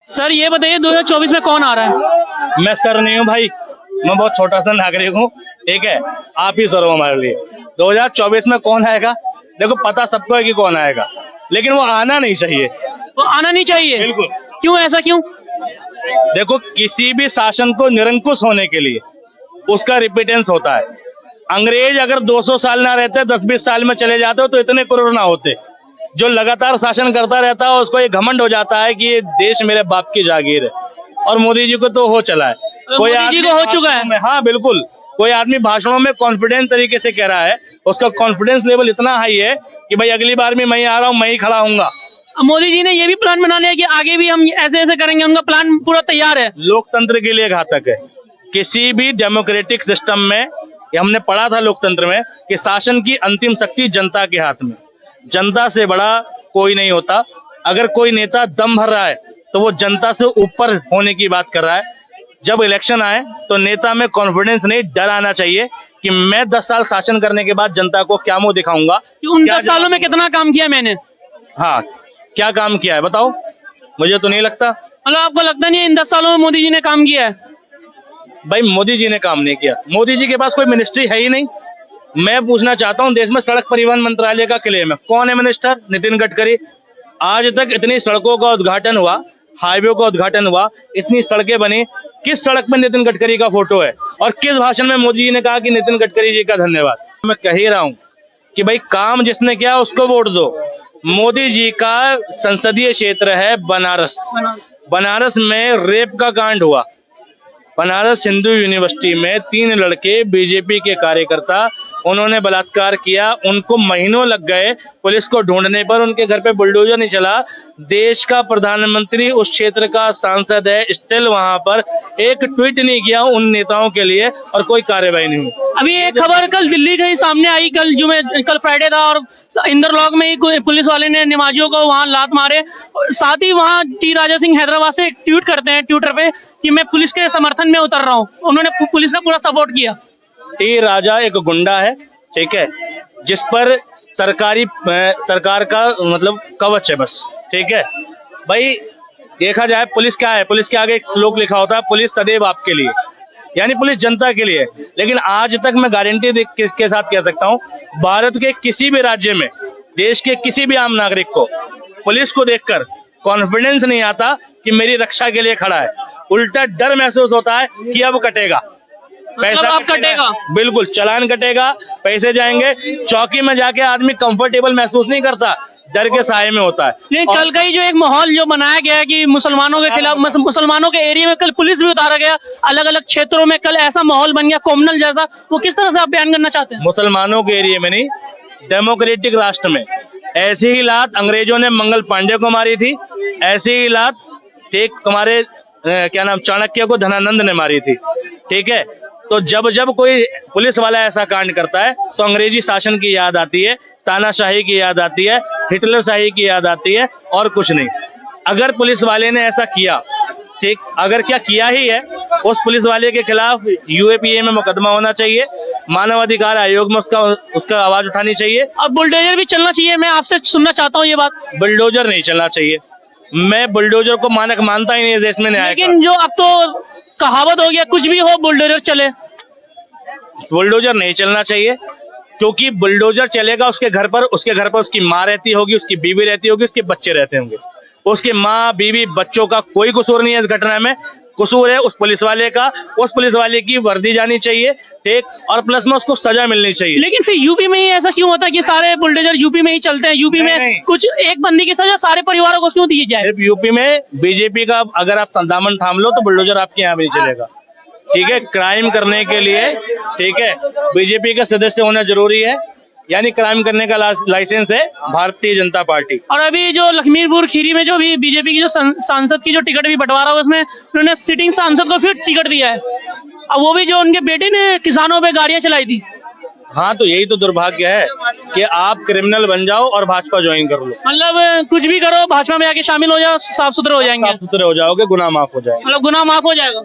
Sir ये बताइए 2024 में कौन आ रहा है? मैं सर नहीं हूँ भाई, मैं बहुत छोटा सा नागरिक हूँ, ठीक है। आप ही सर हो हमारे लिए। 2024 में कौन आएगा, देखो पता सबको है कि कौन आएगा, लेकिन वो आना नहीं चाहिए। वो आना नहीं चाहिए? बिल्कुल। क्यों, ऐसा क्यों? देखो किसी भी शासन को निरंकुश होने के लिए उसका रिपीटेंस होता है। अंग्रेज अगर 200 साल ना रहते, 10-20 साल में चले जाते तो इतने क्रूर ना होते। जो लगातार शासन करता रहता है उसको एक घमंड हो जाता है कि ये देश मेरे बाप की जागीर है। और मोदी जी को तो हो चला है, कोई मोदी जी को हो चुका है। हाँ बिल्कुल, कोई आदमी भाषणों में कॉन्फिडेंस तरीके से कह रहा है, उसका कॉन्फिडेंस लेवल इतना हाई है कि भाई अगली बार भी मैं आ रहा हूँ, मैं ही खड़ा हूँगा। मोदी जी ने ये भी प्लान बना लिया कि आगे भी हम ऐसे ऐसे करेंगे, उनका प्लान पूरा तैयार है। लोकतंत्र के लिए घातक है। किसी भी डेमोक्रेटिक सिस्टम में, हमने पढ़ा था लोकतंत्र में, कि शासन की अंतिम शक्ति जनता के हाथ में, जनता से बड़ा कोई नहीं होता। अगर कोई नेता दम भर रहा है तो वो जनता से ऊपर होने की बात कर रहा है। जब इलेक्शन आए तो नेता में कॉन्फिडेंस नहीं, डर आना चाहिए कि मैं 10 साल शासन करने के बाद जनता को क्या मुंह दिखाऊंगा। उन 10 सालों में कितना काम किया मैंने? हाँ, क्या काम किया है बताओ, मुझे तो नहीं लगता। मतलब आपको लगता नहीं है इन 10 सालों में मोदी जी ने काम किया है? भाई मोदी जी ने काम नहीं किया, मोदी जी के पास कोई मिनिस्ट्री है ही नहीं। मैं पूछना चाहता हूँ, देश में सड़क परिवहन मंत्रालय का क्लेम है, कौन है मिनिस्टर? नितिन गडकरी। आज तक इतनी सड़कों का उद्घाटन हुआ, हाईवे का उद्घाटन हुआ, इतनी सड़कें बनी, किस सड़क में नितिन गडकरी का फोटो है? और किस भाषण में मोदी जी ने कहा कि नितिन गडकरी जी का धन्यवाद? मैं कह ही रहा हूँ कि भाई काम जिसने किया उसको वोट दो। मोदी जी का संसदीय क्षेत्र है बनारस। बनारस में रेप का कांड हुआ। बनारस हिंदू यूनिवर्सिटी में 3 लड़के बीजेपी के कार्यकर्ता, उन्होंने बलात्कार किया, उनको महीनों लग गए पुलिस को ढूंढने पर, उनके घर पे बुलडोजर नहीं चला। देश का प्रधानमंत्री उस क्षेत्र का सांसद है, स्टिल वहां पर एक ट्वीट नहीं किया उन नेताओं के लिए और कोई कार्रवाई नहीं हुई। अभी एक खबर कल दिल्ली से सामने आई, कल फ्राइडे था और इंदरलॉग में ही पुलिस वाले ने नमाजियों को वहां लात मारे। साथ ही वहां टी राजा सिंह हैदराबाद से एक ट्वीट करते हैं ट्विटर पे कि मैं पुलिस के समर्थन में उतर रहा हूँ। उन्होंने पुलिस का पूरा सपोर्ट किया। टी राजा एक गुंडा है, ठीक है, जिस पर सरकार का मतलब कवच है बस, ठीक है। भाई देखा जाए पुलिस क्या है, पुलिस के आगे एक श्लोक लिखा होता है, पुलिस सदैव आपके लिए, यानी पुलिस जनता के लिए। लेकिन आज तक मैं गारंटी के साथ कह सकता हूँ, भारत के किसी भी राज्य में, देश के किसी भी आम नागरिक को पुलिस को देखकर कॉन्फिडेंस नहीं आता कि मेरी रक्षा के लिए खड़ा है। उल्टा डर महसूस होता है कि अब कटेगा, पैसा अब कटेगा, बिल्कुल चालान कटेगा, पैसे जाएंगे। चौकी में जाके आदमी कंफर्टेबल महसूस नहीं करता, डर के साए में होता है। लेकिन कल का ही जो एक माहौल जो बनाया गया है कि मुसलमानों के खिलाफ, मुसलमानों के एरिया में कल पुलिस भी उतारा गया, अलग अलग क्षेत्रों में कल ऐसा माहौल बन गया कॉम्युनल जैसा, वो किस तरह से आप बयान करना चाहते हैं? मुसलमानों के एरिया में नहीं, डेमोक्रेटिक राष्ट्र में ऐसी ही लात अंग्रेजों ने मंगल पांडे को मारी थी, ऐसी ही लात ठीक तुम्हारे क्या नाम चाणक्य को धनानंद ने मारी थी, ठीक है। तो जब जब कोई पुलिस वाला ऐसा कांड करता है तो अंग्रेजी शासन की याद आती है, तानाशाही की याद आती है, हिटलर शाही की याद आती है, और कुछ नहीं। अगर पुलिस वाले ने ऐसा किया, ठीक, अगर क्या किया ही है, उस पुलिस वाले के खिलाफ यूएपीए में मुकदमा होना चाहिए, मानवाधिकार आयोग में उसका आवाज उठानी चाहिए। अब बुलडोजर भी चलना चाहिए। मैं आपसे सुनना चाहता हूँ ये बात। बुलडोजर नहीं चलना चाहिए, मैं बुलडोजर को मानक मानता ही नहीं देश में न्याय। लेकिन जो अब तो कहावत हो गया, कुछ भी हो बुलडोजर चले। बुलडोजर नहीं चलना चाहिए, क्योंकि बुलडोजर चलेगा उसके घर पर उसकी माँ रहती होगी, उसकी बीवी रहती होगी, उसके बच्चे रहते होंगे। उसके माँ बीवी बच्चों का कोई कसूर नहीं है इस घटना में, कसूर है उस पुलिस वाले का। उस पुलिस वाले की वर्दी जानी चाहिए, ठीक, और प्लस में उसको सजा मिलनी चाहिए। लेकिन फिर यूपी में ही ऐसा क्यों होता है कि सारे बुलडोजर यूपी में ही चलते हैं? यूपी में कुछ एक बंदी की सजा सारे परिवारों को क्यों दी जाए? सिर्फ यूपी में बीजेपी का अगर आप दामन थाम लो तो बुलडोजर आपके यहाँ भी नहीं चलेगा, ठीक है। क्राइम करने के लिए, ठीक है, बीजेपी का सदस्य होना जरूरी है, यानी क्राइम करने का लाइसेंस है भारतीय जनता पार्टी। और अभी जो लखीमपुर खीरी में जो भी बीजेपी की जो सांसद की जो टिकट भी बंटवारा हुआ, उसमें उन्होंने सिटिंग सांसद को फिर टिकट दिया है, अब वो भी जो उनके बेटे ने किसानों पे गाड़ियां चलाई थी। हाँ, तो यही तो दुर्भाग्य है कि आप क्रिमिनल बन जाओ और भाजपा ज्वाइन कर लो। मतलब कुछ भी करो, भाजपा में आके शामिल हो जाओ, साफ सुथरे हो जाएंगे, साफ सुथरे हो जाओगे, गुनाह माफ हो जाएगा। मतलब गुनाह माफ हो जाएगा।